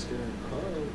It's getting cold.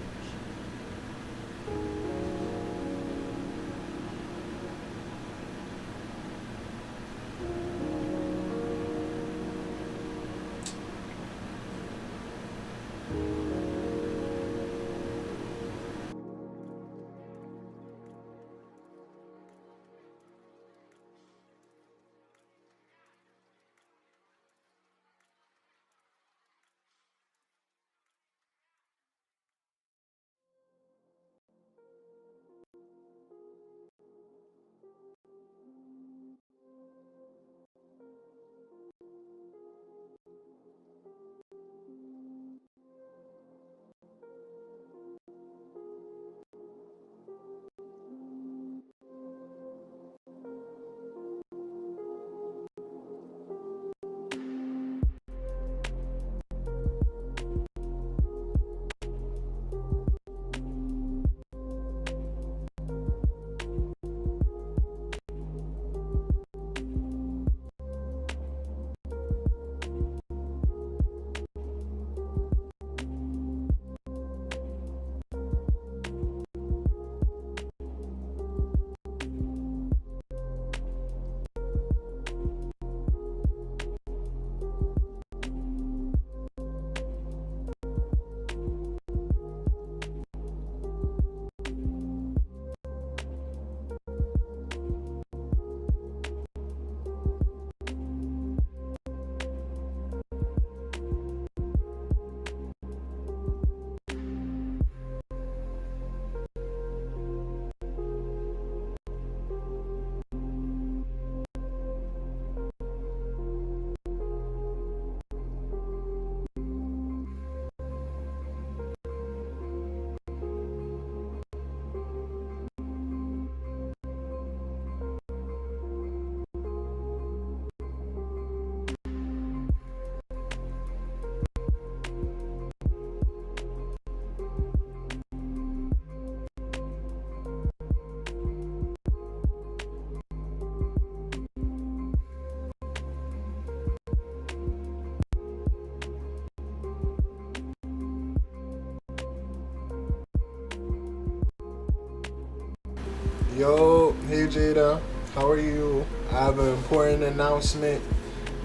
Yo, hey Jada, how are you? I have an important announcement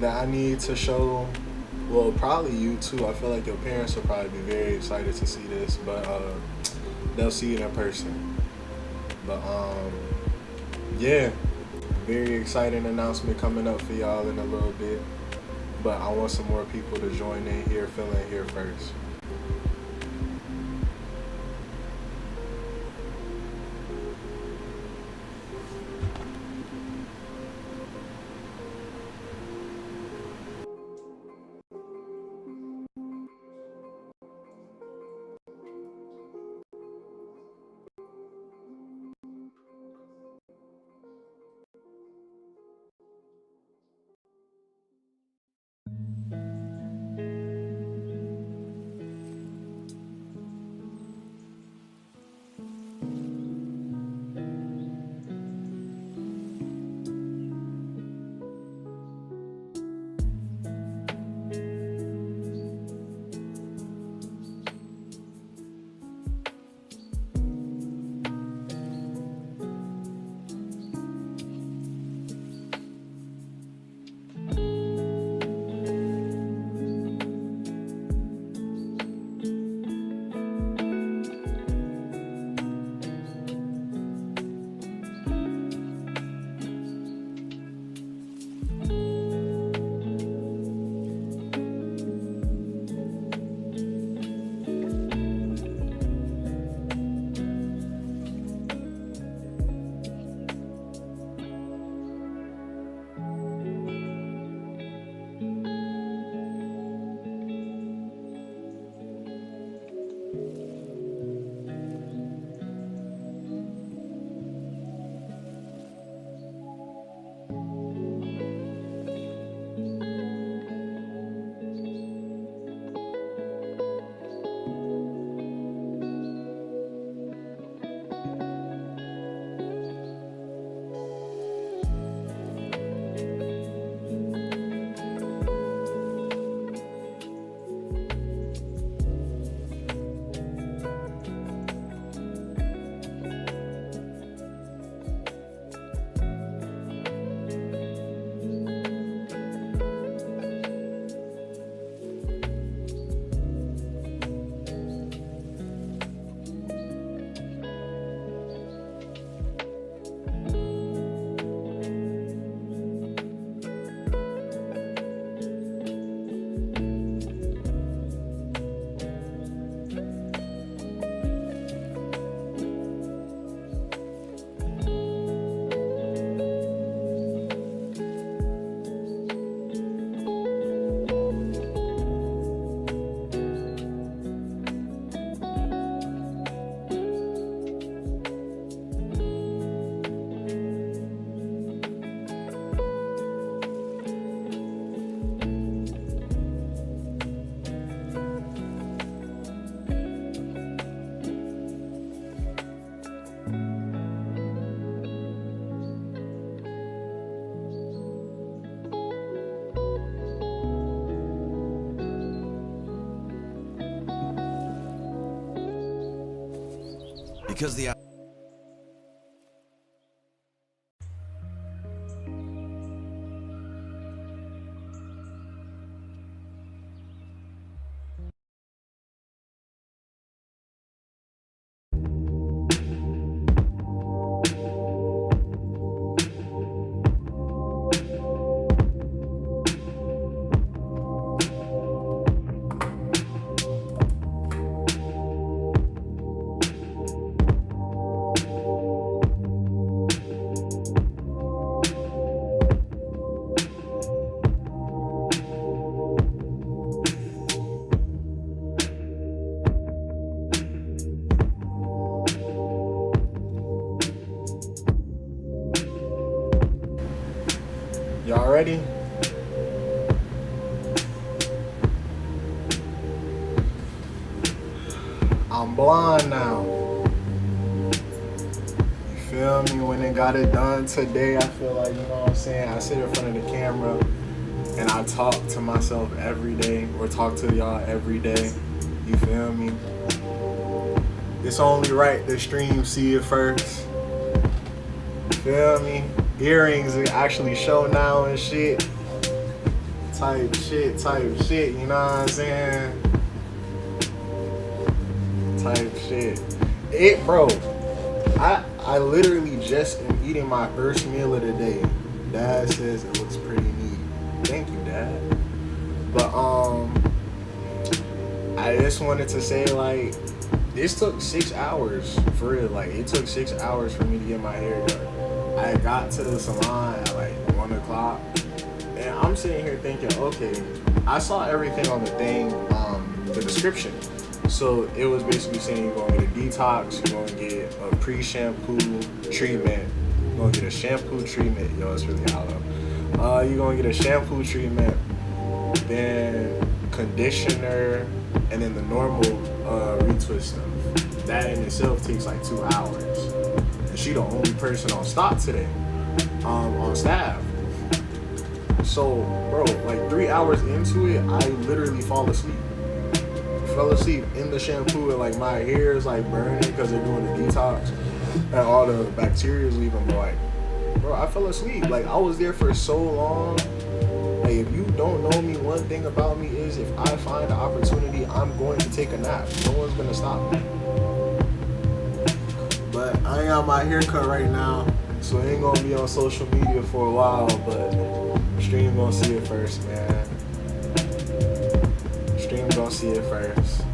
that I need to show. Well, probably you too. I feel like your parents will probably be very excited to see this, but they'll see it in person. But yeah, very exciting announcement coming up for y'all in a little bit. But I want some more people to join in here, fill in here first. because the Y'all ready? I'm blonde now. You feel me? When they got it done today, I feel like, you know what I'm saying? I sit in front of the camera and I talk to myself every day, or talk to y'all every day. You feel me? It's only right the stream see it first. You feel me? Earrings actually show now and shit. Type shit, you know what I'm saying? Type shit. Bro, I literally just am eating my first meal of the day. Dad says it looks pretty neat. Thank you, Dad. But I just wanted to say, like, this took 6 hours for real. Like, it took 6 hours for me to get my hair done. I got to the salon at like 1 o'clock, and I'm sitting here thinking, okay, I saw everything on the thing, the description. So it was basically saying you're gonna get a detox, you're gonna get a pre-shampoo treatment, you're gonna get a shampoo treatment. Yo, it's really hollow. You're gonna get a shampoo treatment, then conditioner, and then the normal retwist stuff. That in itself takes like 2 hours. And she the only person on stock today, on staff. So, bro, like 3 hours into it, I literally fell asleep in the shampoo, and like my hair is like burning because they're doing the detox and all the bacteria is leaving. But like, bro, I fell asleep. Like, I was there for so long. Like, if you don't know me, one thing about me is if I find the opportunity, I'm going to take a nap. No one's gonna stop me. But I ain't got my hair cut right now, so it ain't gonna be on social media for a while. But stream gonna see it first, man. Stream gonna see it first.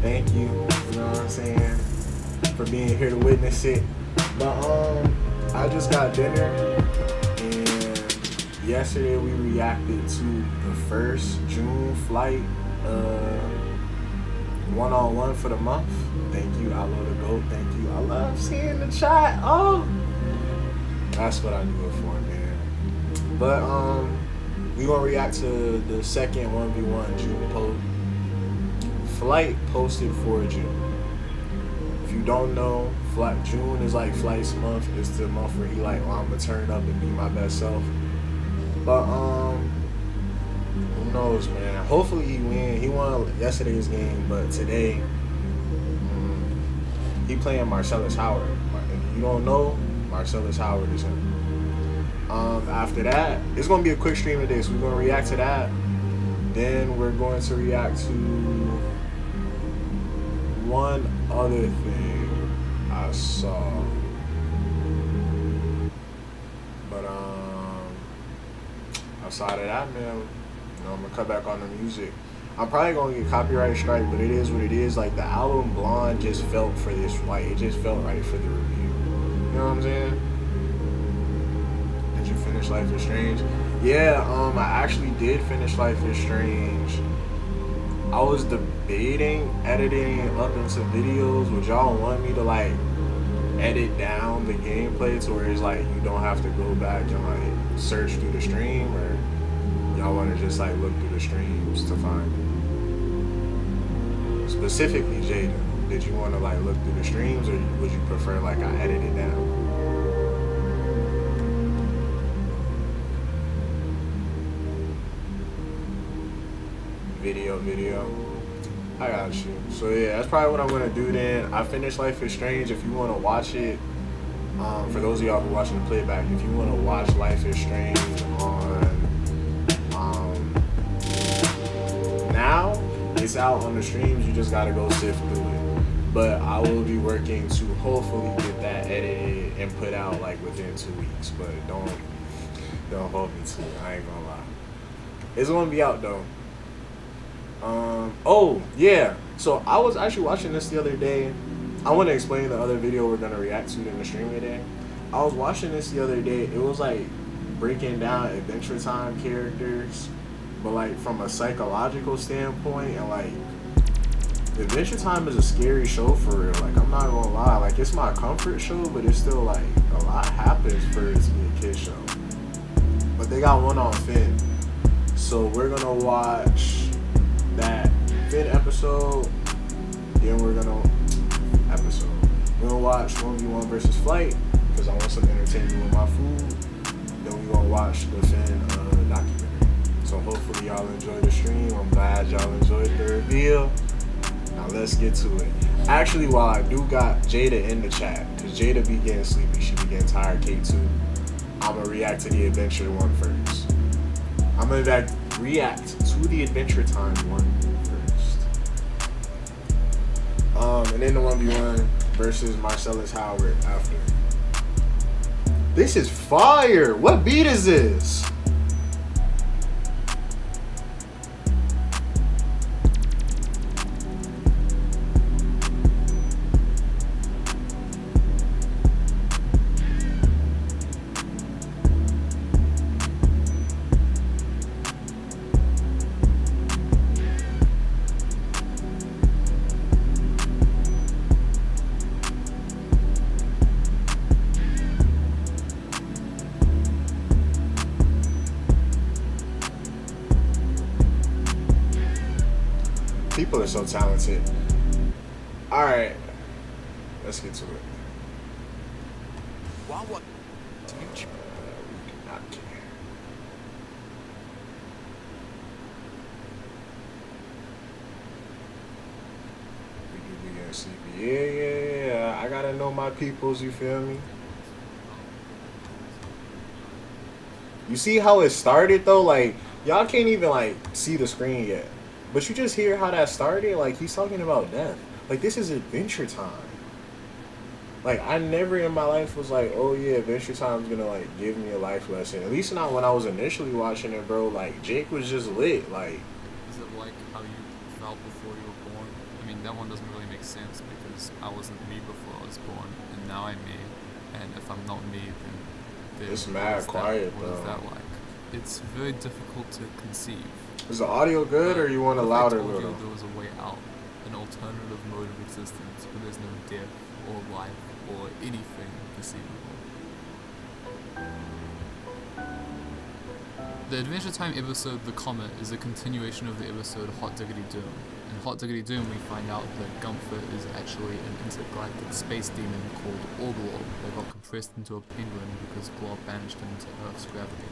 Thank you, you know what I'm saying, for being here to witness it. But I just got dinner, and yesterday we reacted to the first June flight, one-on-one for the month. Thank you, I love the GOAT. Thank you. I love seeing the chat. Oh, that's what I do it for, man. But we gonna react to the second 1v1 June flight posted for June. If you don't know, June is like Flight's month. It's the month where he like, well, I'm gonna turn up and be my best self. But who knows, man? Hopefully he win. He won yesterday's game, but today he playing Marcellus Howard. If you don't know, Marcellus Howard is him. After that, it's gonna be a quick stream today, so we're gonna react to that. Then we're going to react to one other thing I saw. But outside of that, man, you know, I'm gonna cut back on the music. I'm probably gonna get copyright strike, but it is what it is. Like, the album Blonde just felt for this, like, it just felt right for the review. You know what I'm saying? Did you finish Life is Strange? Yeah, I actually did finish Life is Strange. I was debating editing it up into videos. Would y'all want me to like edit down the gameplay to where it's like you don't have to go back and like search through the stream, or y'all want to just like look through the streams to find it? Specifically, Jada, did you want to like look through the streams, or would you prefer like I edit it down? video. I got you. So yeah, that's probably what I'm gonna do then. I finished Life is Strange. If you want to watch it, for those of y'all who are watching the playback, if you want to watch Life is Strange on now, it's out on the streams. You just gotta go sift through it. But I will be working to hopefully get that edited and put out like within 2 weeks. But don't hold me to it. I ain't gonna lie. It's gonna be out though. Oh yeah. So I was actually watching this the other day. I want to explain the other video we're gonna react to in the stream today. I was watching this the other day. It was like breaking down Adventure Time characters, but like from a psychological standpoint, and like Adventure Time is a scary show for real. Like I'm not gonna lie. Like it's my comfort show, but it's still like a lot happens for it to be a kid show. But they got one on Finn, so we're gonna watch that Finn episode. Then we're gonna watch 1v1 versus Flight because I want some entertainment with my food. Then we're gonna watch the Finn documentary. So hopefully y'all enjoy the stream. I'm glad y'all enjoyed the reveal. Now let's get to it. Actually, while I do got Jada in the chat, because Jada be getting sleepy, she be getting tired, K2. I'm gonna react to the Adventure one first. I'm gonna react to the Adventure Time one first. And then the 1v1 versus Marcellus Howard after. This is fire! What beat is this? People are so talented. Alright. Let's get to it. We do not care. We do be getting sleepy. Yeah. I gotta know my peoples, you feel me? You see how it started though? Like, y'all can't even like see the screen yet. But you just hear how that started, like he's talking about death. Like this is Adventure Time. Like I never in my life was like, oh yeah, Adventure Time's gonna like give me a life lesson. At least not when I was initially watching it, bro. Like Jake was just lit. Like, is it like how you felt before you were born? I mean, that one doesn't really make sense because I wasn't me before I was born, and now I'm me. And if I'm not me, then it's mad quiet though. What is that like? It's very difficult to conceive. Is the audio good, or you want a louder little? There was a way out, an alternative mode of existence where there's no death or life or anything perceivable. The Adventure Time episode, The Comet, is a continuation of the episode Hot Diggity Doom. In Hot Diggity Doom, we find out that Gunther is actually an intergalactic space demon called Orglog that got compressed into a penguin because Glob banished him to Earth's gravity.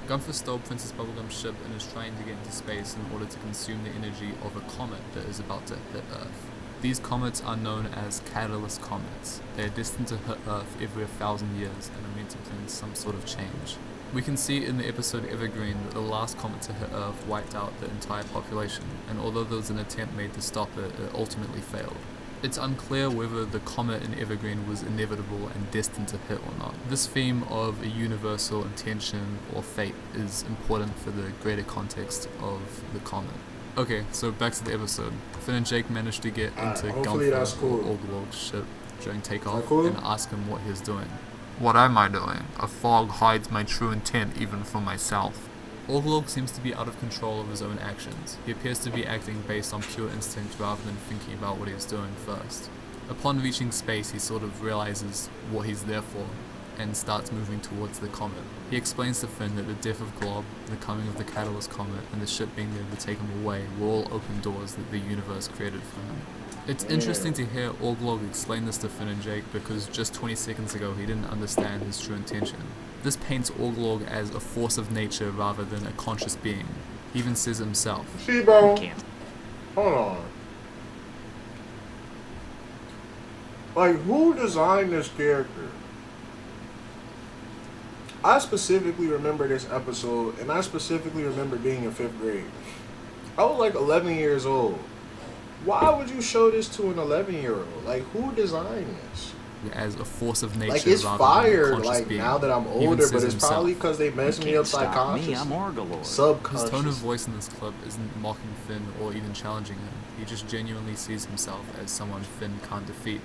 Gunther stole Princess Bubblegum's ship and is trying to get into space in order to consume the energy of a comet that is about to hit Earth. These comets are known as catalyst comets. They are destined to hit Earth every 1,000 years and are meant to bring some sort of change. We can see in the episode Evergreen that the last comet to hit Earth wiped out the entire population, and although there was an attempt made to stop it, it ultimately failed. It's unclear whether the comet in Evergreen was inevitable and destined to hit or not. This theme of a universal intention or fate is important for the greater context of the comet. Okay, so back to the episode. Finn and Jake managed to get into Gunther or Orglog's ship during takeoff and ask him what he's doing. What am I doing? A fog hides my true intent even from myself. Orglog seems to be out of control of his own actions. He appears to be acting based on pure instinct rather than thinking about what he's doing first. Upon reaching space, he sort of realizes what he's there for and starts moving towards the comet. He explains to Finn that the death of Glob, the coming of the Catalyst Comet, and the ship being there to take him away will all open doors that the universe created for him. It's interesting to hear Orglog explain this to Finn and Jake because just 20 seconds ago he didn't understand his true intention. This paints Orglog as a force of nature rather than a conscious being. He even says it himself. See, bro. You can't. Hold on. Like, who designed this character? I specifically remember this episode, and I specifically remember being in 5th grade. I was like 11 years old. Why would you show this to an 11-year-old? Like, who designed this? As a force of nature. Like, it's rather fire, than a conscious like, being. now that I'm He even older, says but it's himself. probably because they messed You me up can't stop me, subconsciously. I'm Orgalord. His Subconscious. tone of voice in this clip isn't mocking Finn or even challenging him. He just genuinely sees himself as someone Finn can't defeat.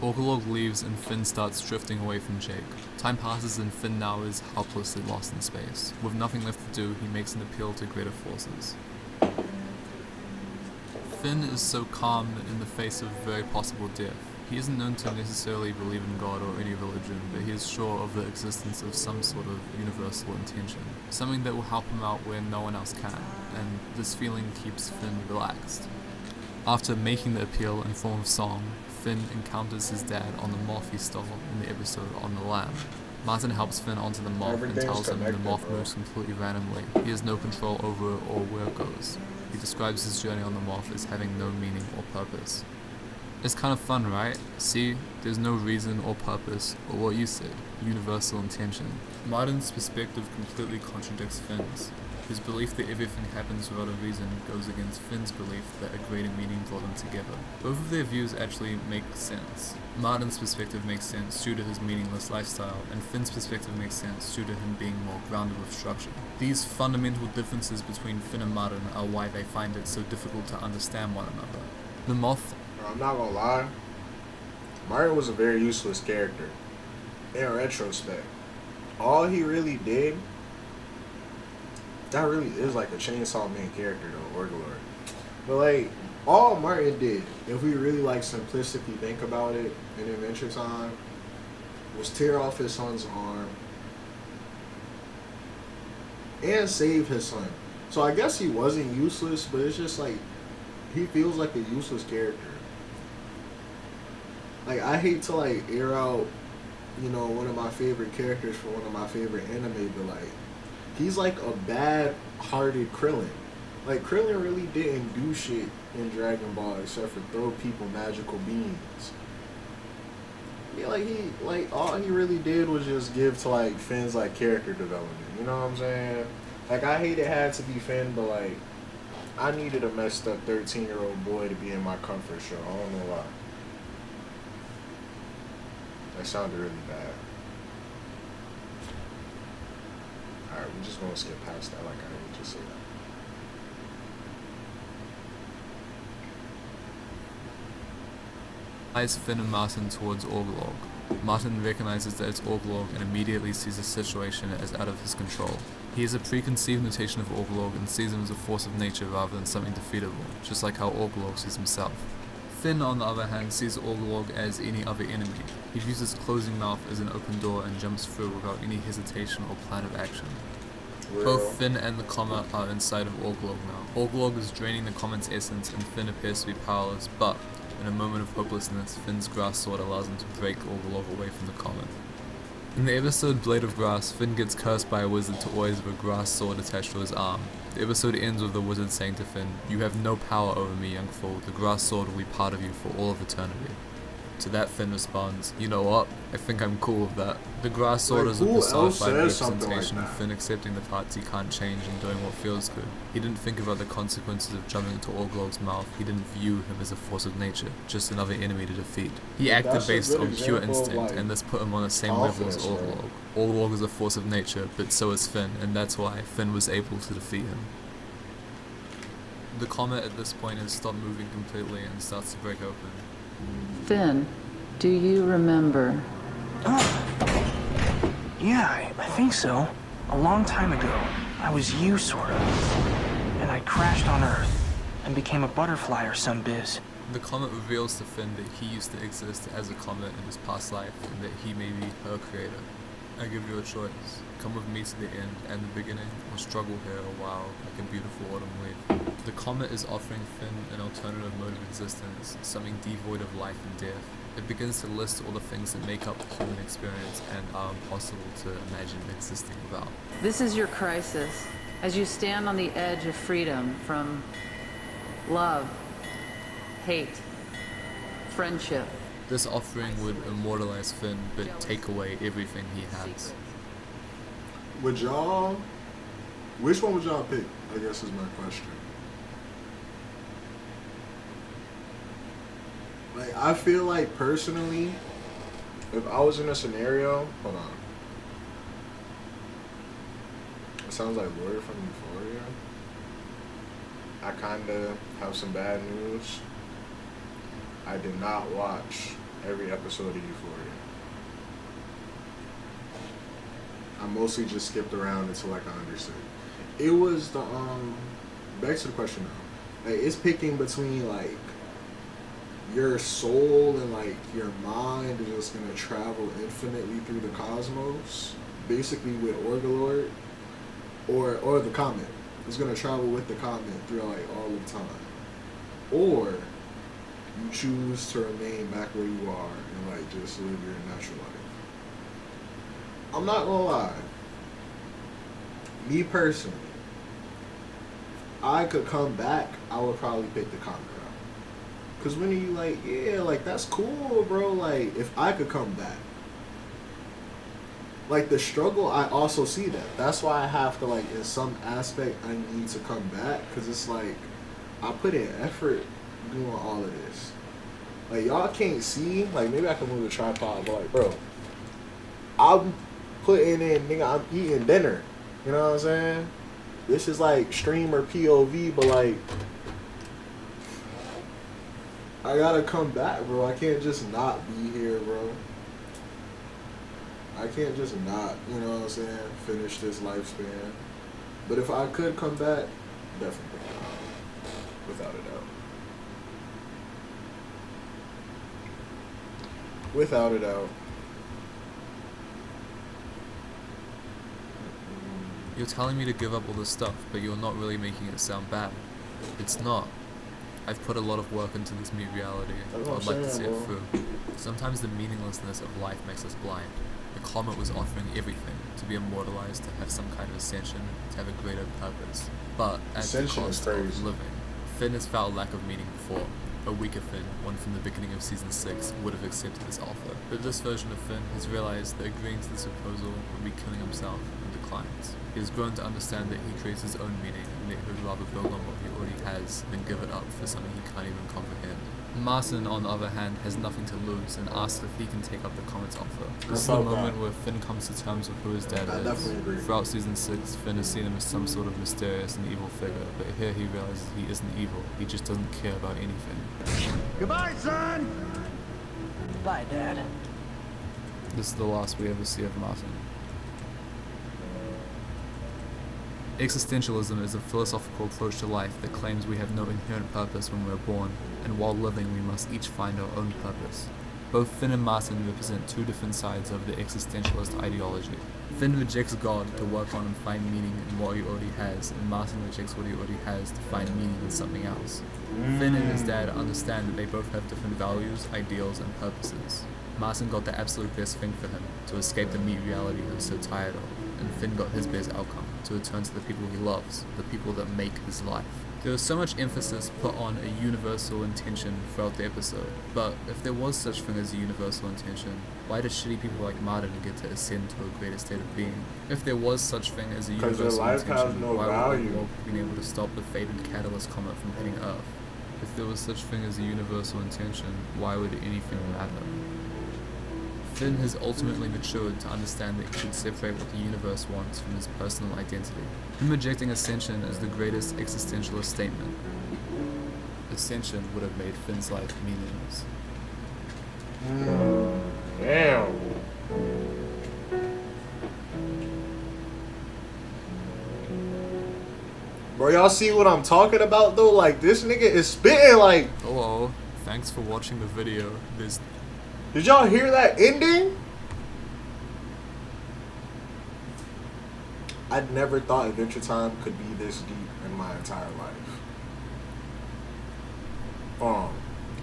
Orgalog leaves and Finn starts drifting away from Jake. Time passes and Finn now is helplessly lost in space. With nothing left to do, he makes an appeal to greater forces. Finn is so calm in the face of very possible death. He isn't known to necessarily believe in God or any religion, but he is sure of the existence of some sort of universal intention, something that will help him out where no one else can, and this feeling keeps Finn relaxed. After making the appeal in form of song, Finn encounters his dad on the moth he stole in the episode On the Lamb. Martin helps Finn onto the moth and Everything's tells him the connected, moth bro. moves completely randomly. He has no control over it or where it goes. He describes his journey on the moth as having no meaning or purpose. It's kind of fun, right? See, there's no reason or purpose, or what you said, universal intention. Martin's perspective completely contradicts Finn's. His belief that everything happens without a reason goes against Finn's belief that a greater meaning brought them together. Both of their views actually make sense. Martin's perspective makes sense due to his meaningless lifestyle, and Finn's perspective makes sense due to him being more grounded with structure. These fundamental differences between Finn and Martin are why they find it so difficult to understand one another. The moth I'm not gonna lie. Martin was a very useless character. In retrospect, all he really did, that really is like a Chainsaw Man character though, Orgalord. But like, all Martin did, if we really like simplistically think about it in Adventure Time, was tear off his son's arm and save his son. So I guess he wasn't useless, but it's just like, he feels like a useless character. Like, I hate to like air out, you know, one of my favorite characters for one of my favorite anime, but like, he's like a bad-hearted Krillin. Like, Krillin really didn't do shit in Dragon Ball except for throw people magical beams. Yeah, like all he really did was just give to like Finn's like character development. You know what I'm saying? Like, I hate it had to be Finn, but like, I needed a messed up 13-year-old boy to be in my comfort show. I don't know why. That sounded really bad. Alright, we're just gonna skip past that like I didn't just say that. eyes Finn and Martin towards Orgalog. Martin recognizes that it's Orgalog and immediately sees the situation as out of his control. He has a preconceived notation of Orgalog and sees him as a force of nature rather than something defeatable, just like how Orgalog sees himself. Finn, on the other hand, sees Orgalog as any other enemy. He views his closing mouth as an open door and jumps through without any hesitation or plan of action. Both Finn and the Comet are inside of Orgalog now. Orgalog is draining the Comet's essence and Finn appears to be powerless, but in a moment of hopelessness, Finn's grass sword allows him to break Orgalog away from the Comet. In the episode Blade of Grass, Finn gets cursed by a wizard to always have a grass sword attached to his arm. The episode ends with the wizard saying to Finn, "You have no power over me, young fool. The grass sword will be part of you for all of eternity." To that, Finn responds, "You know what? I think I'm cool with that." The grass sword Like, is a who else personified says something like representation of that? Finn accepting the parts he can't change and doing what feels good. He didn't think about the consequences of jumping into Orgalog's mouth. He didn't view him as a force of nature, just another enemy to defeat. He acted That's a based good on pure example of, instinct, like, and this put him on the same level as confidence, right? Orgalog. Orgalog is a force of nature, but so is Finn, and that's why Finn was able to defeat him. The comet at this point has stopped moving completely and starts to break open. Finn, do you remember? Yeah, I think so. A long time ago, I was you, sort of. And I crashed on Earth and became a butterfly or some biz. The comet reveals to Finn that he used to exist as a comet in his past life and that he may be her creator. I give you a choice. Come with me to the end and the beginning, or struggle here a while like a beautiful autumn leaf. The comet is offering Finn an alternative mode of existence, something devoid of life and death. It begins to list all the things that make up the human experience and are impossible to imagine existing without. This is your crisis. As you stand on the edge of freedom from love, hate, friendship. This offering would immortalize Finn, but take away everything he has. Would y'all... Which one would y'all pick, I guess is my question. Like, I feel like, personally, if I was in a scenario... Hold on. It sounds like Lawyer from Euphoria. I kinda have some bad news. I did not watch every episode of Euphoria. I mostly just skipped around until like I understood. It was the back to the question now. Like, it's picking between like your soul and like your mind is just gonna travel infinitely through the cosmos, basically with Orgalord, or the comet. It's gonna travel with the comet through like all of time, or you choose to remain back where you are and like just live your natural life. I'm not gonna lie. Me personally, I could come back, I would probably pick the comet route. Cause when you like, yeah, like that's cool, bro. Like if I could come back, like the struggle, I also see that. That's why I have to like, in some aspect, I need to come back. Cause it's like, I put in effort doing all of this. Like y'all can't see, like maybe I can move the tripod, but like, bro, I'm putting in, nigga, I'm eating dinner. You know what I'm saying? This is like streamer POV, but like, I gotta come back, bro. I can't just not be here, bro. I can't just not, you know what I'm saying, finish this lifespan. But if I could come back, definitely, without a doubt. Without a doubt. You're telling me to give up all this stuff, but you're not really making it sound bad. It's not. I've put a lot of work into this new reality. I'd like to see it through. Sometimes the meaninglessness of life makes us blind. The comet was offering everything, to be immortalized, to have some kind of ascension, to have a greater purpose. But at the cost of living. Finn has felt a lack of meaning before. A weaker Finn, one from the beginning of Season 6, would have accepted this offer. But this version of Finn has realized that agreeing to this proposal would be killing himself and declines. He has grown to understand that he creates his own meaning and that he would rather build on what he already has than give it up for something he can't even comprehend. Martin, on the other hand, has nothing to lose and asks if he can take up the comet's offer. This is the moment where Finn comes to terms with who his dad is. Throughout Season 6, Finn has seen him as some sort of mysterious and evil figure, but here he realizes he isn't evil, he just doesn't care about anything. Goodbye, son! Bye, Dad. This is the last we ever see of Martin. Existentialism is a philosophical approach to life that claims we have no inherent purpose when we're born, and while living we must each find our own purpose. Both Finn and Martin represent two different sides of the existentialist ideology. Finn rejects God to work on and find meaning in what he already has, and Martin rejects what he already has to find meaning in something else. Finn and his dad understand that they both have different values, ideals, and purposes. Martin got the absolute best thing for him, to escape the meat reality he was so tired of, and Finn got his best outcome, to return to the people he loves, the people that make his life. There was so much emphasis put on a universal intention throughout the episode, but if there was such thing as a universal intention, why did shitty people like Martin get to ascend to a greater state of being? If there was such thing as a universal intention, why would the world have been able to stop the fated Catalyst comet from hitting Earth? If there was such thing as a universal intention, why would anything matter? Finn has ultimately matured to understand that he should separate what the universe wants from his personal identity. Him rejecting ascension is the greatest existentialist statement. Ascension would have made Finn's life meaningless. Damn. Bro, y'all see what I'm talking about though? Like, this nigga is spitting like... Hello, thanks for watching the video. Did y'all hear that ending? I'd never thought Adventure Time could be this deep in my entire life.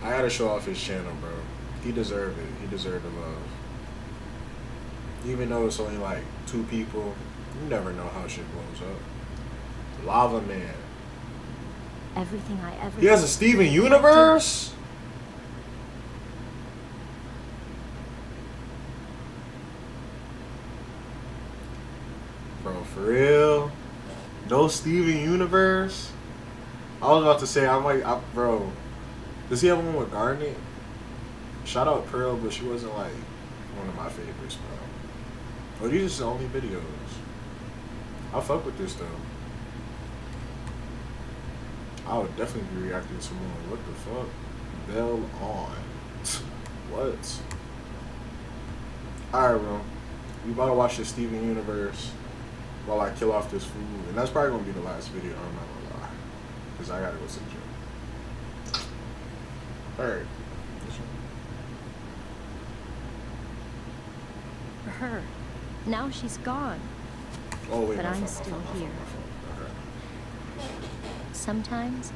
I gotta show off his channel, bro. He deserved it. He deserved the love. Even though it's only like 2 people, you never know how shit blows up. Lava Man. Everything I ever He has a did, Steven I did. Universe? Bro, for real? No Steven Universe? I was about to say, bro, does he have one with Garnet? Shout out Pearl, but she wasn't like one of my favorites, bro. Oh, these are the only videos. I fuck with this though. I would definitely be reacting to more. What the fuck? Bell on. What? Alright, bro. We about to watch the Steven Universe while I kill off this food. And that's probably going to be the last video. I'm not going to lie. Because I got to go to the gym. Alright. Her. Now she's gone. Oh, wait. But my I'm fault, my still fault, my here. fault, my fault. Okay. Sometimes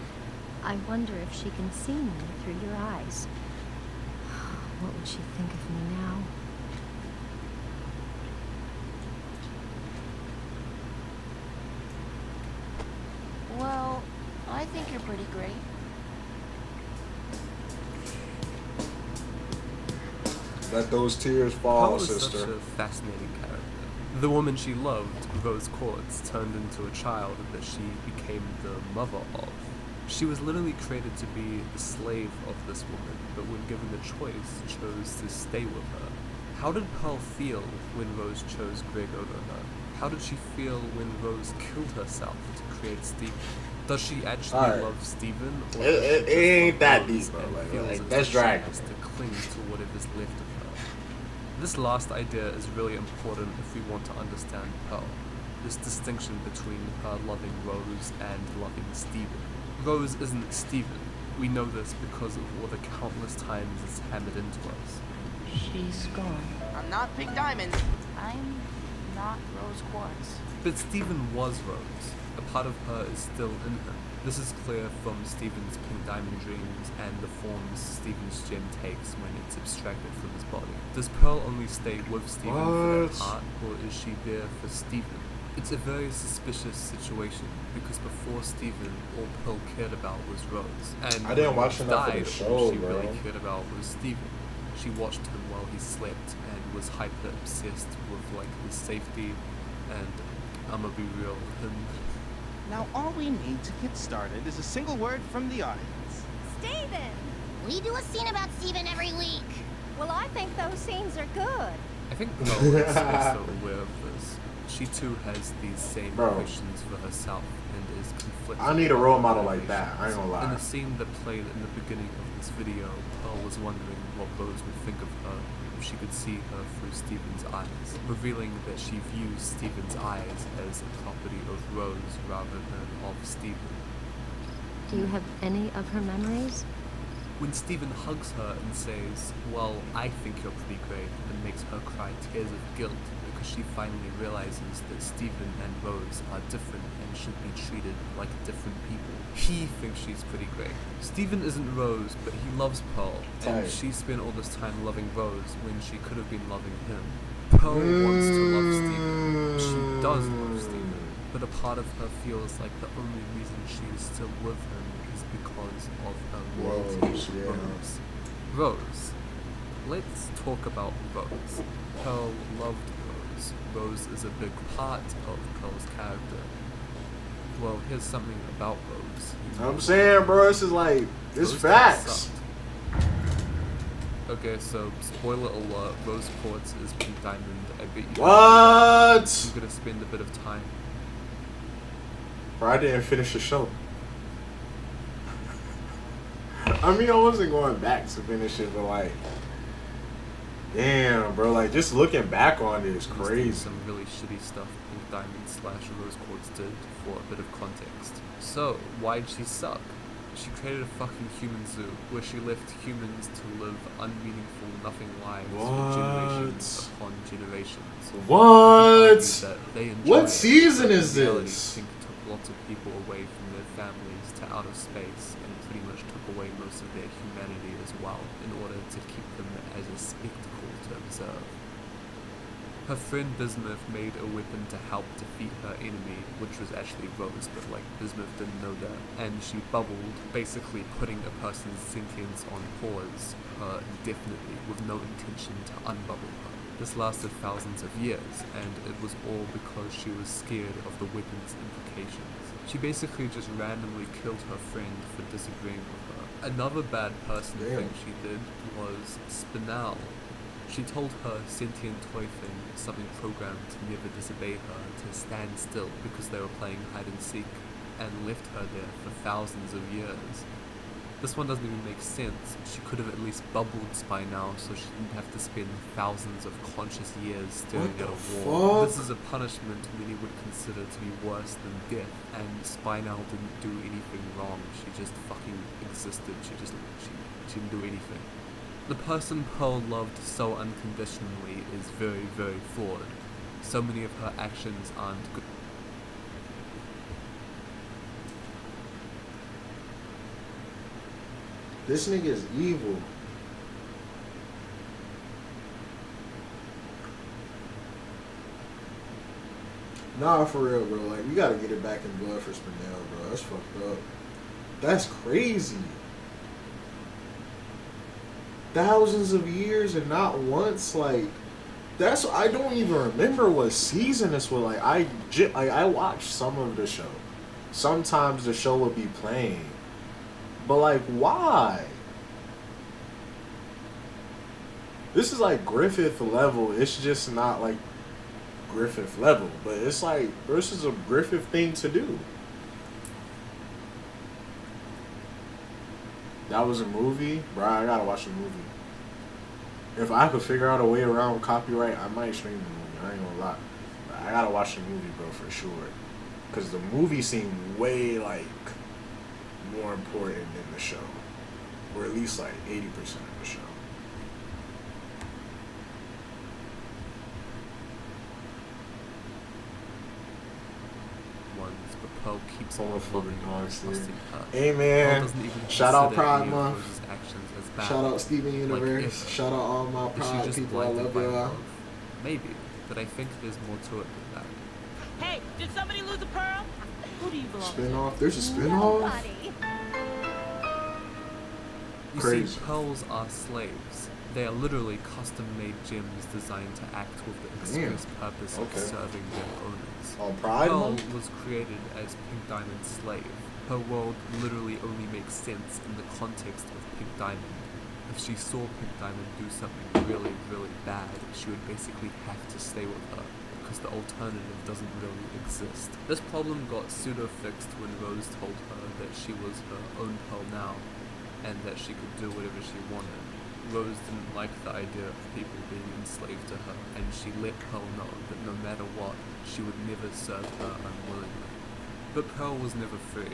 I wonder if she can see me through your eyes. What would she think of me now? Well, I think you're pretty great. Let those tears Pearl fall, is sister. such a fascinating character. The woman she loved, Rose Quartz, turned into a child that she became the mother of. She was literally created to be the slave of this woman, but when given the choice, chose to stay with her. How did Pearl feel when Rose chose Greg over her? How did she feel when Rose killed herself to create Steven? Does she actually Alright. love Steven? Or It- does she it just ain't love that Rose deep, bro. and Like, feels as that's if dragging she has it. to cling to whatever's left of her? This last idea is really important if we want to understand Pearl. This distinction between her loving Rose and loving Steven. Rose isn't Steven. We know this because of all the countless times it's hammered into us. She's gone. I'm not Pink Diamond. I'm not Rose Quartz. But Steven was Rose. A part of her is still in him. This is clear from Steven's pink diamond dreams and the forms Steven's gem takes when it's abstracted from his body. Does Pearl only stay with Steven for that What? part, or is she there for Steven? It's a very suspicious situation because before Steven, all Pearl cared about was Rose. And I didn't when watch Rose enough of the died, show, all she bro. really cared about was Steven. She watched him while he slept and was hyper obsessed with like his safety and I'ma be real, him. Now all we need to get started is a single word from the audience. Steven! We do a scene about Steven every week. Well, I think those scenes are good. I think Pearl is also aware of this. She too has these same Bro. questions for herself and is conflicted. I need a role model like about that. I ain't gonna In lie. the scene that played in the beginning of this video, Pearl was wondering what Rose would think of her if she could see her through Steven's eyes, revealing that she views Steven's eyes as a property of Rose rather than of Steven. Do you have any of her memories? When Steven hugs her and says, "Well, I think you're pretty great," and makes her cry tears of guilt because she finally realizes that Steven and Rose are different and should be treated like different people. He thinks she's pretty great. Steven isn't Rose, but he loves Pearl, and Tight. she spent all this time loving Rose when she could have been loving him. Pearl wants to love Steven. She does love Steven, but a part of her feels like the only reason she is still with him is because of her loyalty Rose, to yeah. Rose. Rose. Let's talk about Rose. Pearl loved Rose. Rose is a big part of Pearl's character. Well, here's something about Rose. I'm saying, bro, this is like, it's Rose facts. sucked. Okay, so spoiler alert, Rose Quartz is Pink Diamond. I bet you What? you're gonna spend a bit of time. Bro, I didn't finish the show. I mean, I wasn't going back to finish it, but like, damn, bro, like just looking back on it is Listing crazy. some really shitty stuff Pink Diamond / Rose Quartz did for a bit of context. So, why'd she suck? She created a fucking human zoo where she left humans to live unmeaningful, nothing lives for generations What? upon generations. What? That they enjoy What it, season but in is reality, this? Pink took lots of people away from their families to outer space and pretty much took away most of their humanity as well in order to keep them as a spectacle to observe. Her friend Bismuth made a weapon to help defeat her enemy, which was actually Rose, but like Bismuth didn't know that. And she bubbled, basically putting a person's sentience on pause indefinitely with no intention to unbubble her. This lasted thousands of years, and it was all because she was scared of the weapon's implications. She basically just randomly killed her friend for disagreeing with her. Another bad person thing she did was Spinel. She told her sentient toy thing, something programmed to never disobey her, to stand still because they were playing hide and seek, and left her there for thousands of years. This one doesn't even make sense. She could have at least bubbled Spinel so she didn't have to spend thousands of conscious years staring at a wall. This is a punishment many would consider to be worse than death, and Spinel didn't do anything wrong. She just fucking existed. She didn't do anything. The person Pearl loved so unconditionally is very, very flawed. So many of her actions aren't good. This nigga is evil. Nah, for real, bro. Like, we gotta get it back in blood for Spinel, bro. That's fucked up. That's crazy. Thousands of years and not once, like, that's, I don't even remember what season this was. Like, I watched some of the show. Sometimes the show would be playing. But, like, why? This is like Griffith level. It's just not like Griffith level. But it's like, this is a Griffith thing to do. That was a movie? Bro, I gotta watch the movie. If I could figure out a way around copyright, I might stream the movie. I ain't gonna lie. But I gotta watch the movie, bro, for sure. Because the movie seemed way, like, more important than the show. Or at least, like, 80% of the show. But Pearl keeps on loving her, trusting her. Hey man, shout out Pride Month. Shout out Steven Universe. Like shout out all my Pride people. I love y'all. Maybe, but I think there's more to it than that. Hey, did somebody lose a pearl? Who do you belong to? Spin-off? There's a spin-off? You Crazy. see, pearls are slaves. They are literally custom-made gems designed to act with the express purpose of serving their owners. On Pride Pearl Month? was created as Pink Diamond's slave. Her world literally only makes sense in the context of Pink Diamond. If she saw Pink Diamond do something really, really bad, she would basically have to stay with her, because the alternative doesn't really exist. This problem got pseudo-fixed when Rose told her that she was her own Pearl now, and that she could do whatever she wanted. Rose didn't like the idea of people being enslaved to her, and she let Pearl know that no matter what, she would never serve her unwillingly. But Pearl was never free.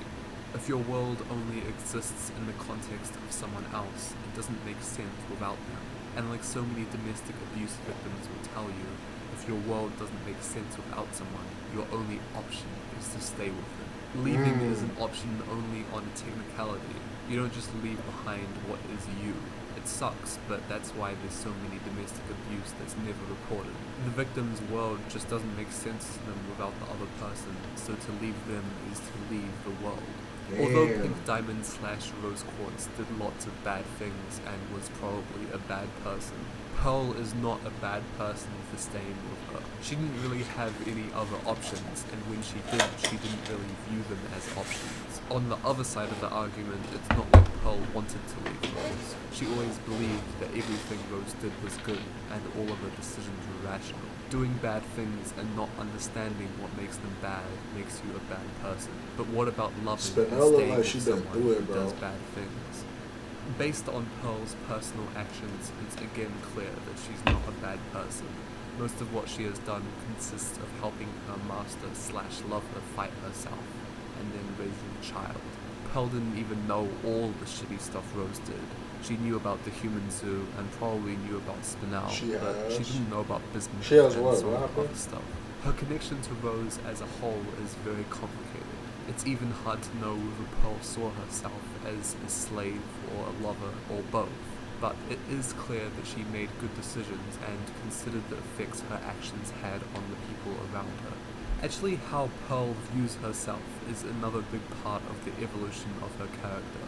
If your world only exists in the context of someone else, it doesn't make sense without them. And like so many domestic abuse victims will tell you, if your world doesn't make sense without someone, your only option is to stay with them. Leaving is an option only on a technicality. You don't just leave behind what is you. It sucks, but that's why there's so many domestic abuse that's never reported. The victim's world just doesn't make sense to them without the other person, so to leave them is to leave the world. Damn. Although Pink Diamond / Rose Quartz did lots of bad things and was probably a bad person, Pearl is not a bad person for staying with her. She didn't really have any other options, and when she did, she didn't really view them as options. On the other side of the argument, it's not like Pearl wanted to leave Rose. She always believed that everything Rose did was good, and all of her decisions were rational. Doing bad things and not understanding what makes them bad makes you a bad person. But what about loving and staying with someone who does bad things? Based on Pearl's personal actions, it's again clear that she's not a bad person. Most of what she has done consists of helping her master / lover fight herself, and then raising a child. Pearl didn't even know all the shitty stuff Rose did. She knew about the human zoo and probably knew about Spinel, but she didn't know about Bismuth and some other stuff. Her connection to Rose as a whole is very complicated. It's even hard to know whether Pearl saw herself as a slave or a lover or both. but it is clear that she made good decisions and considered the effects her actions had on the people around her. Actually, how Pearl views herself is another big part of the evolution of her character.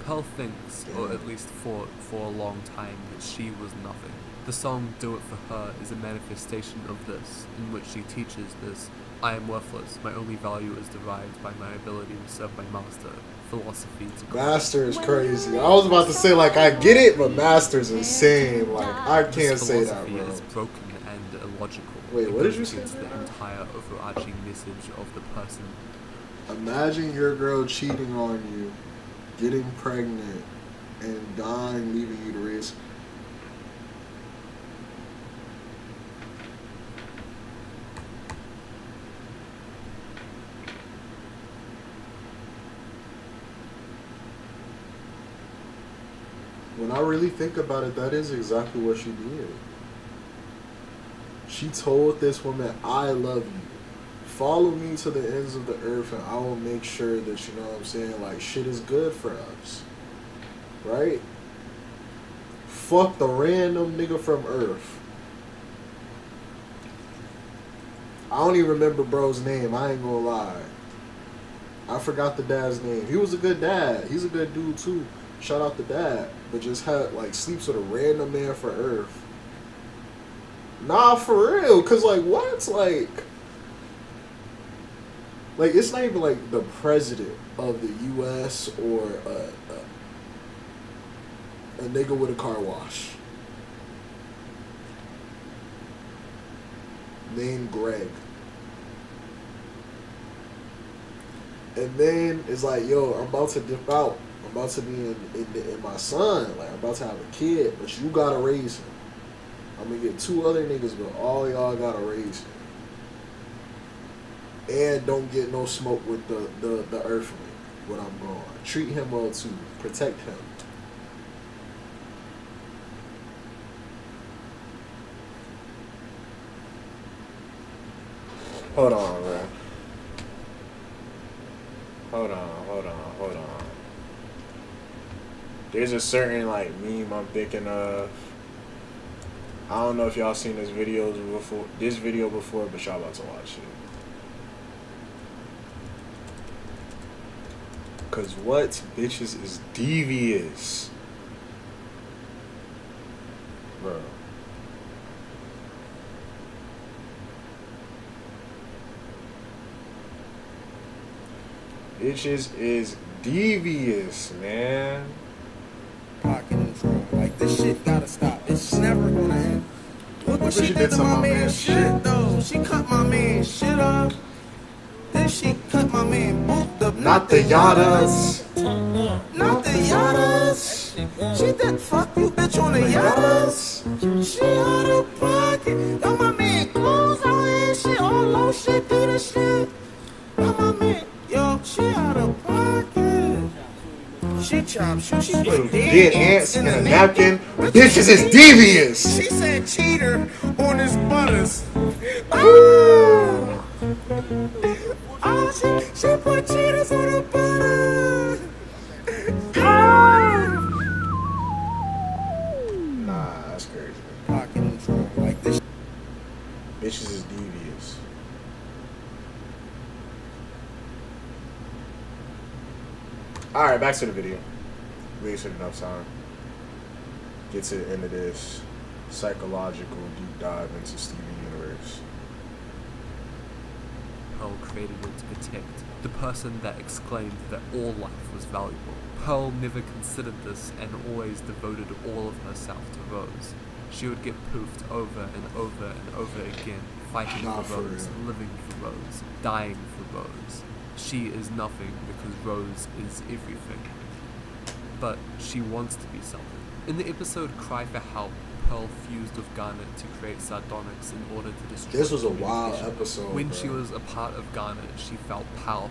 Pearl thinks, or at least thought for a long time, that she was nothing. The song Do It For Her is a manifestation of this, in which she teaches this: I am worthless, my only value is derived by my ability to serve my master. Philosophy to God. Master is crazy. I was about to say, like, I get it, but Master's insane. Like, I can't say that, bro. Is broken and illogical. Wait, what did you say? It's the entire overarching message of the person. Imagine your girl cheating on you, getting pregnant, and dying, leaving you to raise. When I really think about it, that is exactly what she did. She told this woman, I love you. Follow me to the ends of the earth and I will make sure that, you know what I'm saying, like, shit is good for us. Right? Fuck the random nigga from Earth. I don't even remember bro's name, I ain't gonna lie. I forgot the dad's name. He was a good dad. He's a good dude too. Shout out to dad. But just had, like, sleeps with a random man for Earth. Nah, for real. Cause, like, what? Like, it's not even like the president of the U.S. or a nigga with a car wash named Greg. And then it's like, yo, I'm about to dip out. I'm about to be in my son. Like, I'm about to have a kid, but you gotta raise him. I'm gonna get 2 other niggas, but all y'all gotta raise him. And don't get no smoke with the earthling when I'm gone. Treat him well too. Protect him. Hold on, bro. Hold on. There's a certain, like, meme I'm thinking of. I don't know if y'all seen this video before, but y'all about to watch it. Cause what bitches is devious, bro. Bitches is devious, man. Like, this shit gotta stop. It's never gonna end. Look what she did to my man's shit, though. She cut my man's shit up. Then she cut my man booked up. Not the Yadas. Not the Yadas. She did fuck you, bitch, on the Yadas. She out of pocket. Got my man clothes on and shit. All low shit, do the shit. Got my man, yo, she out of pocket. She chopped, she put dead ants in a napkin. Bitches is devious. She said cheater on his butters. Oh, she put cheaters on the butter. Nah, that's crazy. Pocket neutral like this. Bitches is devious. Alright, back to the video. We wasted enough time. Get to the end of this psychological deep dive into Steven Universe. Pearl created it to protect the person that exclaimed that all life was valuable. Pearl never considered this and always devoted all of herself to Rose. She would get poofed over and over and over again, fighting for Rose, living for Rose, dying for Rose. She is nothing because Rose is everything. But she wants to be something. In the episode Cry for Help, Pearl fused with Garnet to create Sardonyx in order to destroy. This was a wild episode. When bro. she was a part of Garnet, she felt powerful.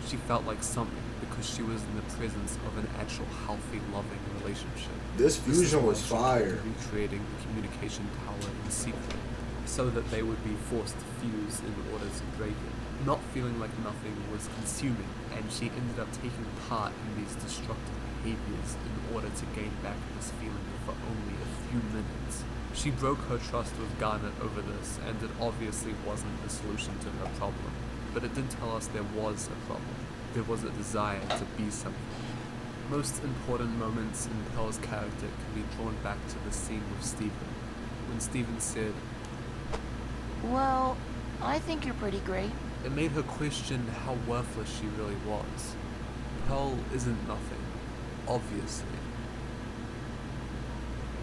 She felt like something because she was in the presence of an actual healthy, loving relationship. This fusion was fire. Recreating the communication tower in secret, so that they would be forced to fuse in order to break it. Not feeling like nothing was consuming, and she ended up taking part in these destructive behaviors in order to gain back this feeling for only a few minutes. She broke her trust with Garnet over this, and it obviously wasn't the solution to her problem. But it did tell us there was a problem. There was a desire to be something. Most important moments in Pearl's character can be drawn back to the scene with Steven. When Steven said, Well, I think you're pretty great. it made her question how worthless she really was. Pearl isn't nothing, obviously.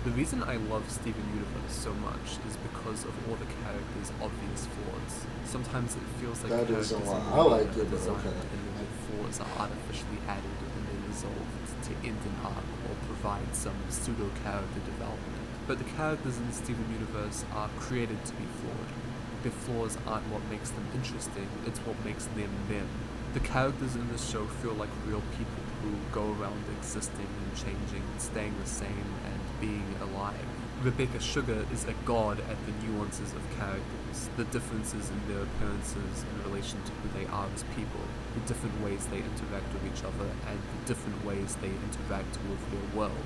The reason I love Steven Universe so much is because of all the characters' obvious flaws. Sometimes it feels like that characters isn't why in I like media it, are but designed okay. and then the flaws are artificially added and then resolved to end an arc or provide some pseudo-character development. But the characters in the Steven Universe are created to be flawed. Their flaws aren't what makes them interesting, it's what makes them them. The characters in this show feel like real people who go around existing and changing and staying the same and being alive. Rebecca Sugar is a god at the nuances of characters, the differences in their appearances in relation to who they are as people, the different ways they interact with each other, and the different ways they interact with their world.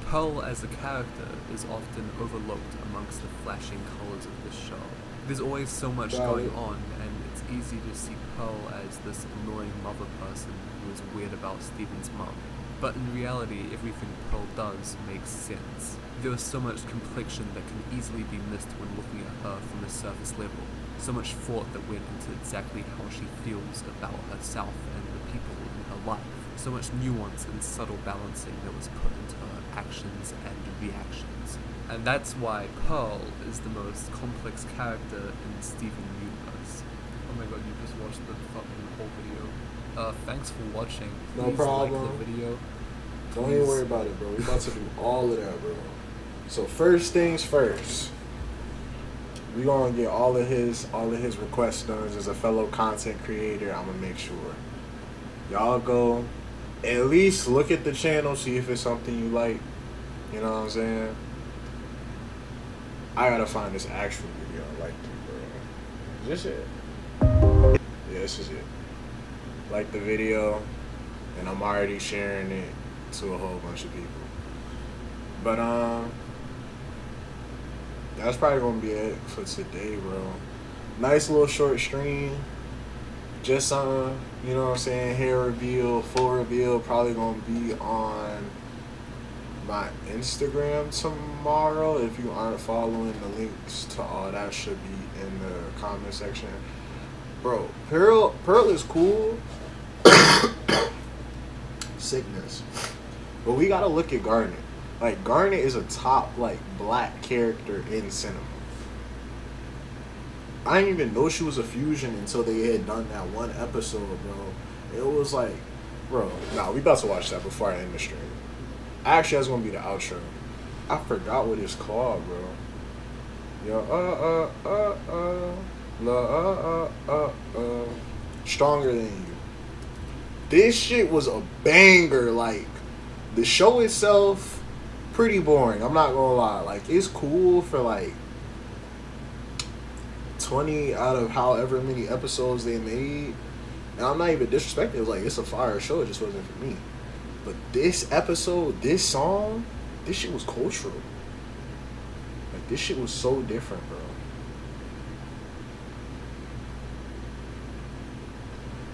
Pearl as a character is often overlooked amongst the flashing colors of this show. There's always so much going on, and it's easy to see Pearl as this annoying mother person who is weird about Steven's mom. But in reality, everything Pearl does makes sense. There is so much complexion that can easily be missed when looking at her from a surface level. So much thought that went into exactly how she feels about herself and the people in her life. So much nuance and subtle balancing that was put into her actions and reactions. And that's why Pearl is the most complex character in the Steven Universe. Oh my god, you just watched the fucking whole video. Thanks for watching. No Please problem. like the video. Don't even worry about it, bro. We about to do all of that, bro. So first things first. We gonna get all of his requests done as a fellow content creator. I'm gonna make sure y'all go at least look at the channel, see if it's something you like. You know what I'm saying? I gotta find this actual video I like it, bro. Is this it? Yeah, this is it. Like the video, and I'm already sharing it to a whole bunch of people. But that's probably gonna be it for today, bro. Nice little short stream. Just something, you know what I'm saying, hair reveal, full reveal, probably gonna be on my Instagram tomorrow. If you aren't following, the links to all that should be in the comment section. Bro, Pearl is cool. Sickness. But we gotta look at Garnet. Like, Garnet is a top, like, black character in cinema. I didn't even know she was a fusion until they had done that one episode, bro. It was like, bro, nah, we about to watch that before I end the stream. Actually, that's gonna be the outro. I forgot what it's called, bro. Yo, Stronger Than You. This shit was a banger. Like, the show itself, pretty boring. I'm not gonna lie. Like, it's cool for like 20 out of however many episodes they made. And I'm not even disrespecting. It was like, it's a fire show. It just wasn't for me. But this episode, this song, this shit was cultural. Like, this shit was so different, bro.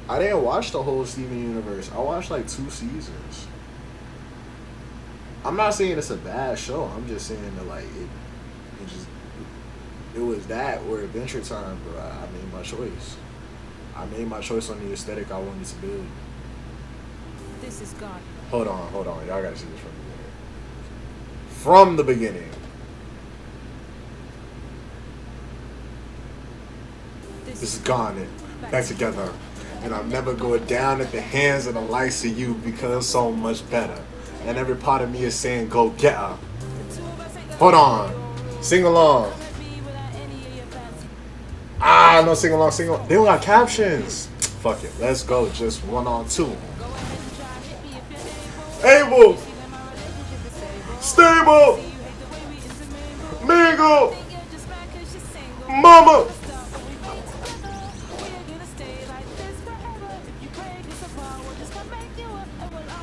I didn't watch the whole Steven Universe. I watched like 2 seasons. I'm not saying it's a bad show. I'm just saying that, like, it was that or Adventure Time, bro. I made my choice. I made my choice on the aesthetic I wanted to build. This is God. Hold on. Y'all gotta see this from the beginning. From the beginning. This is Garnet. Back together. And I'm never going down at the hands of the likes of you because I'm so much better. And every part of me is saying, go get her. Hold on. Sing along. No, sing along. They don't got captions. Fuck it. Let's go. Just 1 on 2. Able. Stable. Mingle. Mama.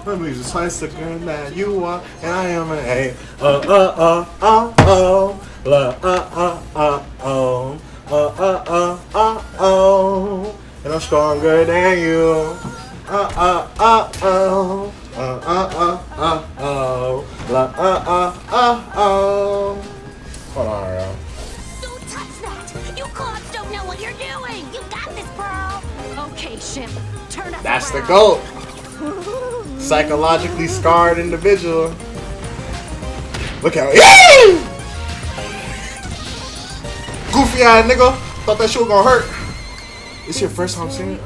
Let me just twice the girl that you are, and I am an A. Oh. And I'm stronger than you. Hold on, bro. Don't touch that! You clods don't know what you're doing! You got this, Pearl! Okay, Ship. Turn us That's the around. GOAT. Psychologically scarred individual. Look how goofy eyed nigga. Thought that shit was gonna hurt. It's your first time seeing it?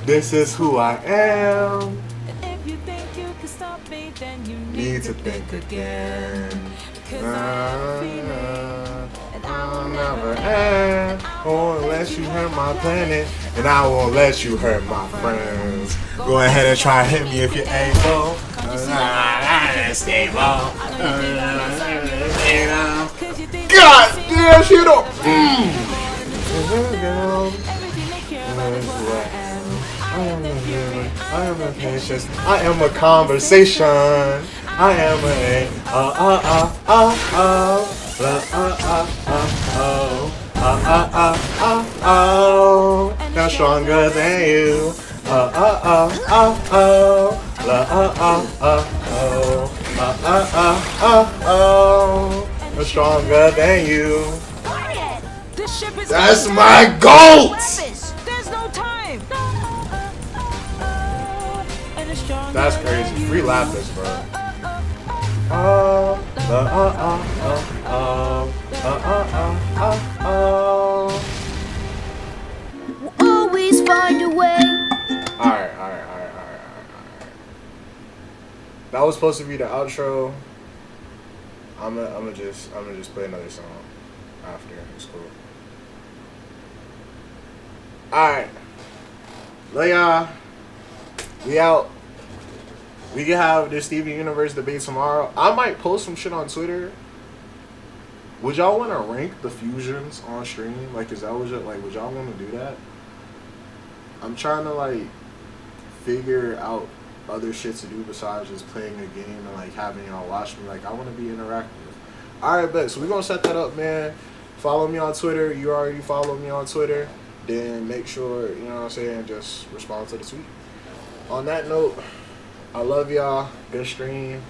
This is who I am. If you think you can stop me, then you Need to think again. And I'll never end. I won't let you hurt my planet, and I won't let you hurt my friends. Go ahead and try to hit me if you're able. Stable. God damn, shit up. I am a patience. I am a conversation. I am a I'm stronger than you. I'm stronger than you. This ship is That's my GOAT! There's no time. That's crazy. Free Lapis, bro. Always find a way. Alright. That was supposed to be the outro. I'm gonna just play another song after. It's cool. Alright. Lay y'all. We out. We can have this Steven Universe debate tomorrow. I might post some shit on Twitter. Would y'all want to rank the fusions on stream? Like, is that what would y'all want to do that? I'm trying to like figure out other shit to do besides just playing a game and like having y'all watch me. Like, I want to be interactive. Alright, bet. So we're gonna set that up, man. Follow me on Twitter. You already follow me on Twitter. Then make sure, you know what I'm saying, just respond to the tweet. On that note, I love y'all. Good stream.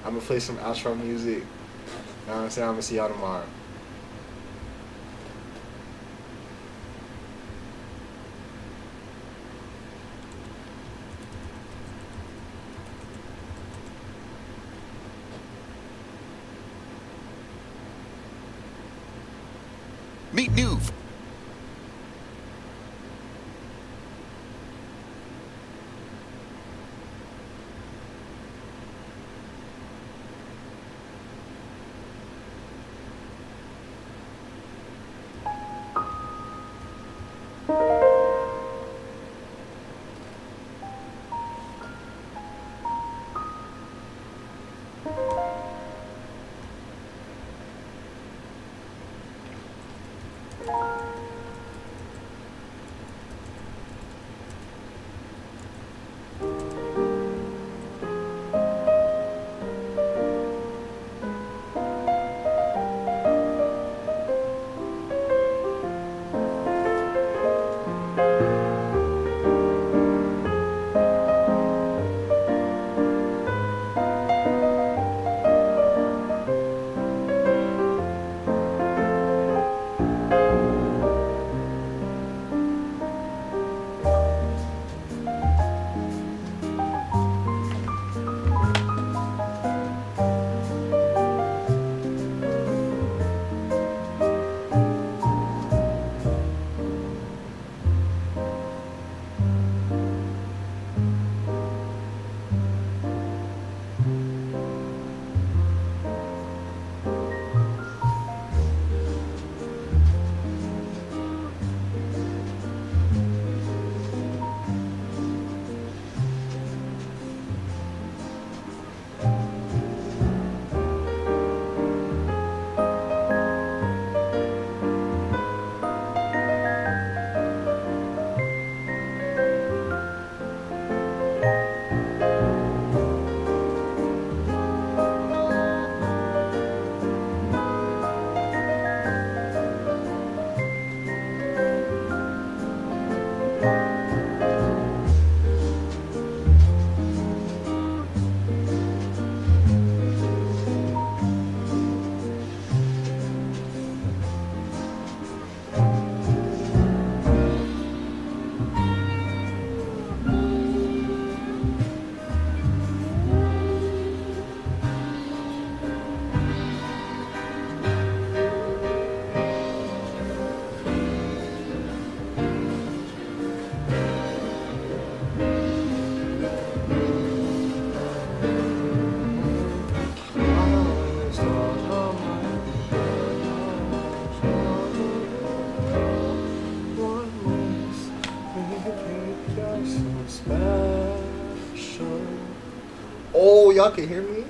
I'm gonna play some outro music. You know what I'm saying? I'm gonna see y'all tomorrow. Meet new. Bye. Oh, y'all can hear me?